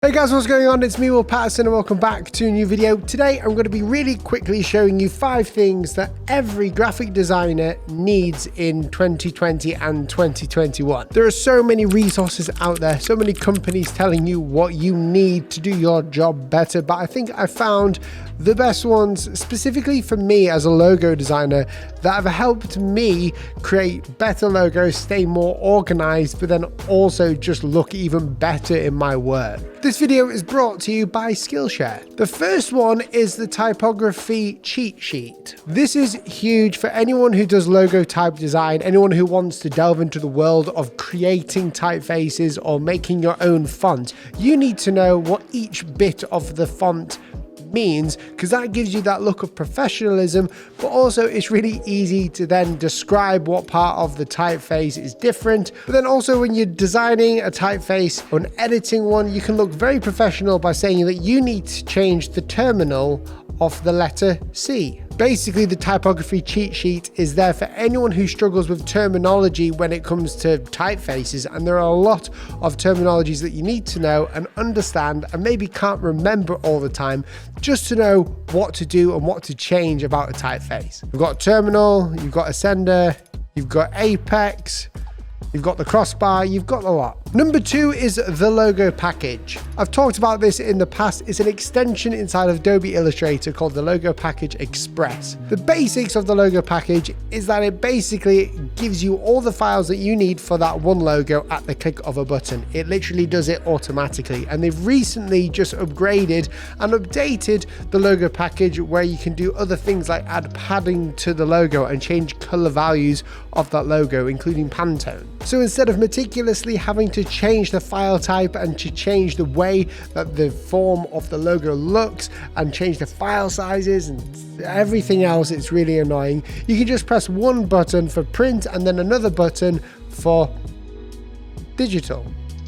Hey guys, what's going on? It's me, Paterson, and welcome back to a new video. Today, I'm going to be really quickly showing you 5 things that every graphic designer needs in 2020 and 2021. There are so many resources out there, so many companies telling you what you need to do your job better, but I think I found the best ones specifically for me as a logo designer that have helped me create better logos, stay more organized, but then also just look even better in my work. This video is brought to you by Skillshare. The first one is the typography cheat sheet. This is huge for anyone who does logo type design, anyone who wants to delve into the world of creating typefaces or making your own font. You need to know what each bit of the font means, because that gives you that look of professionalism, but also it's really easy to then describe what part of the typeface is different. But then also when you're designing a typeface or editing one, you can look very professional by saying that you need to change the terminal of the letter C. Basically, the typography cheat sheet is there for anyone who struggles with terminology when it comes to typefaces, and there are a lot of terminologies that you need to know and understand and maybe can't remember all the time, just to know what to do and what to change about a typeface. You've got terminal, you've got ascender, you've got apex, you've got the crossbar, you've got a lot. Number 2 is the logo package. I've talked about this in the past. It's an extension inside of Adobe Illustrator called the Logo Package Express. The basics of the logo package is that it basically gives you all the files that you need for that one logo at the click of a button. It literally does it automatically, and they've recently just upgraded and updated the logo package where you can do other things like add padding to the logo and change color values of that logo, including Pantone. So instead of meticulously having to change the file type and to change the way that the form of the logo looks and change the file sizes and everything else, it's really annoying. You can just press one button for print and then another button for digital,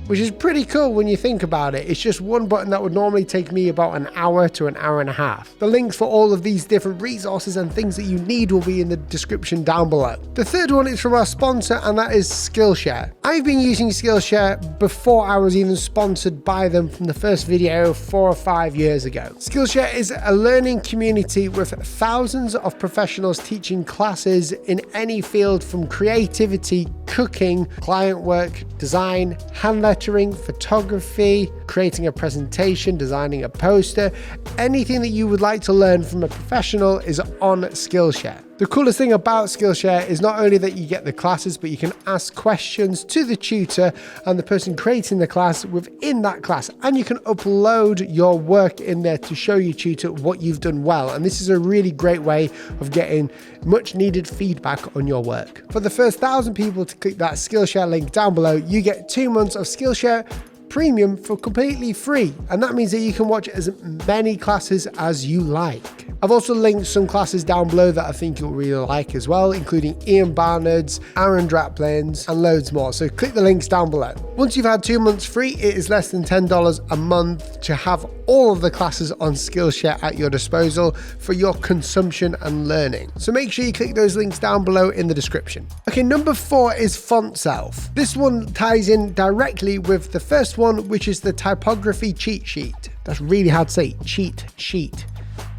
which is pretty cool when you think about it. It's just one button that would normally take me about an hour to an hour and a half. The links for all of these different resources and things that you need will be in the description down below. The third one is from our sponsor, and that is Skillshare. I've been using Skillshare before I was even sponsored by them from the first video 4 or 5 years ago. Skillshare is a learning community with thousands of professionals teaching classes in any field, from creativity, cooking, client work, design, hand lettering, photography, creating a presentation, designing a poster. Anything that you would like to learn from a professional is on Skillshare. The coolest thing about Skillshare is not only that you get the classes, but you can ask questions to the tutor and the person creating the class within that class, and you can upload your work in there to show your tutor what you've done well. And this is a really great way of getting much needed feedback on your work. For the first 1,000 people to click that Skillshare link down below, you get 2 months of Skillshare Premium for completely free, and that means that you can watch as many classes as you like. I've also linked some classes down below that I think you'll really like as well, including Ian Barnard's, Aaron Draplin's, and loads more, so click the links down below. Once you've had 2 months free, it is less than $10 a month to have all of the classes on Skillshare at your disposal for your consumption and learning. So make sure you click those links down below in the description. Okay, number 4 is Fontself. This one ties in directly with the first one, which is the typography cheat sheet. That's really hard to say. Cheat sheet.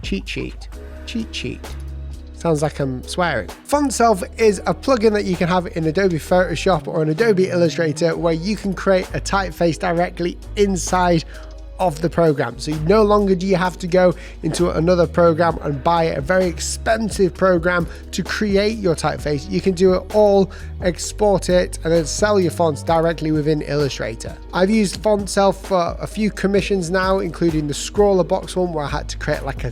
Cheat sheet. Cheat sheet. Sounds like I'm swearing. Fontself is a plugin that you can have in Adobe Photoshop or in Adobe Illustrator where you can create a typeface directly inside of the program. So no longer do you have to go into another program and buy a very expensive program to create your typeface. You can do it all, export it, and then sell your fonts directly within Illustrator. I've used Fontself for a few commissions now, including the scroller box one where I had to create like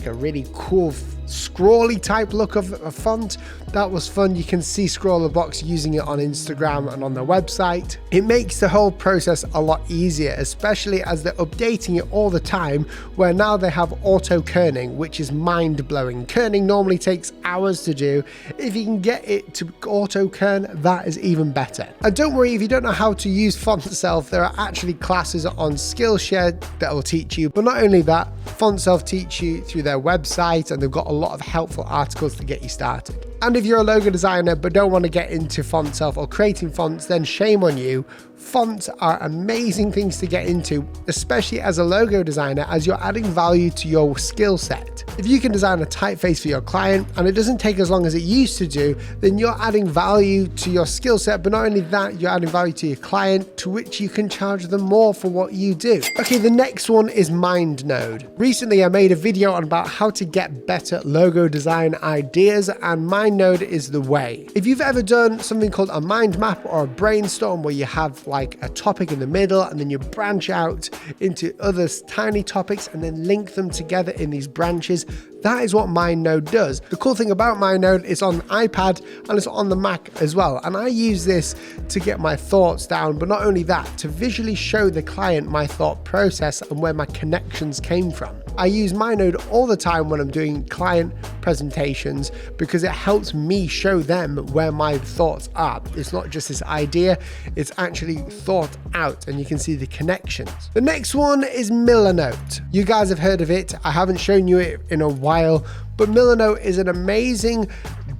a really cool scrawly type look of a font. That was fun. You can see Scroller Box using it on Instagram and on their website. It makes the whole process a lot easier, especially as they're updating it all the time, where now they have auto kerning, which is mind-blowing. Kerning normally takes hours to do. If you can get it to auto kern, that is even better. And don't worry if you don't know how to use Fontself, there are actually classes on Skillshare that will teach you. But not only that, Fontself teach you through their website, and they've got a lot of helpful articles to get you started. And if you're a logo designer but don't want to get into Fontself or creating fonts, then shame on you. Fonts are amazing things to get into, especially as a logo designer, as you're adding value to your skill set. If you can design a typeface for your client and it doesn't take as long as it used to do, then you're adding value to your skill set, but not only that, you're adding value to your client, to which you can charge them more for what you do. Okay, the next one is MindNode. Recently, I made a video on about how to get better logo design ideas, and MindNode is the way. If you've ever done something called a mind map or a brainstorm, where you have like a topic in the middle and then you branch out into other tiny topics and then link them together in these branches, that is what MindNode does. The cool thing about MindNode is on iPad and it's on the Mac as well. And I use this to get my thoughts down, but not only that, to visually show the client my thought process and where my connections came from. I use MindNode all the time when I'm doing client presentations because it helps me show them where my thoughts are. It's not just this idea, it's actually thought out and you can see the connections. The next one is Milanote. You guys have heard of it. I haven't shown you it in a while, but Milanote is an amazing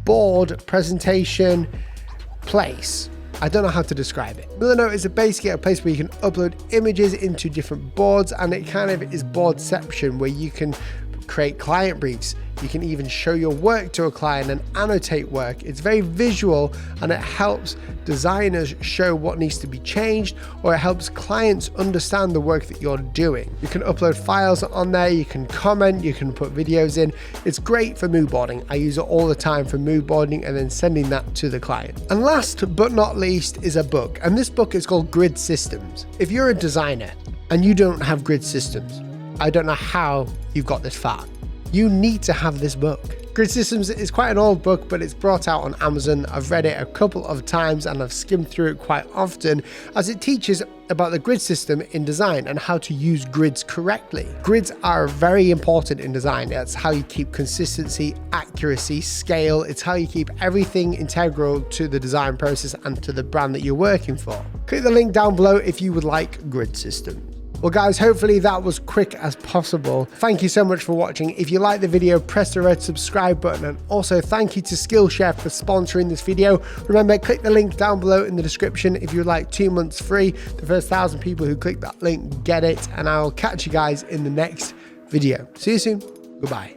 board presentation place. I don't know how to describe it. Milanote is basically a place where you can upload images into different boards, and it kind of is boardception where you can create client briefs. You can even show your work to a client and annotate work. It's very visual and it helps designers show what needs to be changed, or it helps clients understand the work that you're doing. You can upload files on there, you can comment, you can put videos in. It's great for moodboarding. I use it all the time for moodboarding and then sending that to the client. And last but not least is a book, and this book is called Grid Systems. If you're a designer and you don't have grid systems, I don't know how you've got this far. You need to have this book. Grid Systems is quite an old book, but it's brought out on Amazon. I've read it a couple of times and I've skimmed through it quite often, as it teaches about the grid system in design and how to use grids correctly. Grids are very important in design. It's how you keep consistency, accuracy, scale. It's how you keep everything integral to the design process and to the brand that you're working for. Click the link down below if you would like Grid Systems. Well guys, hopefully that was quick as possible. Thank you so much for watching. If you like the video, press the red subscribe button, and also thank you to Skillshare for sponsoring this video. Remember, click the link down below in the description if you'd like 2 months free. The first 1,000 people who click that link get it, and I'll catch you guys in the next video. See you soon. Goodbye.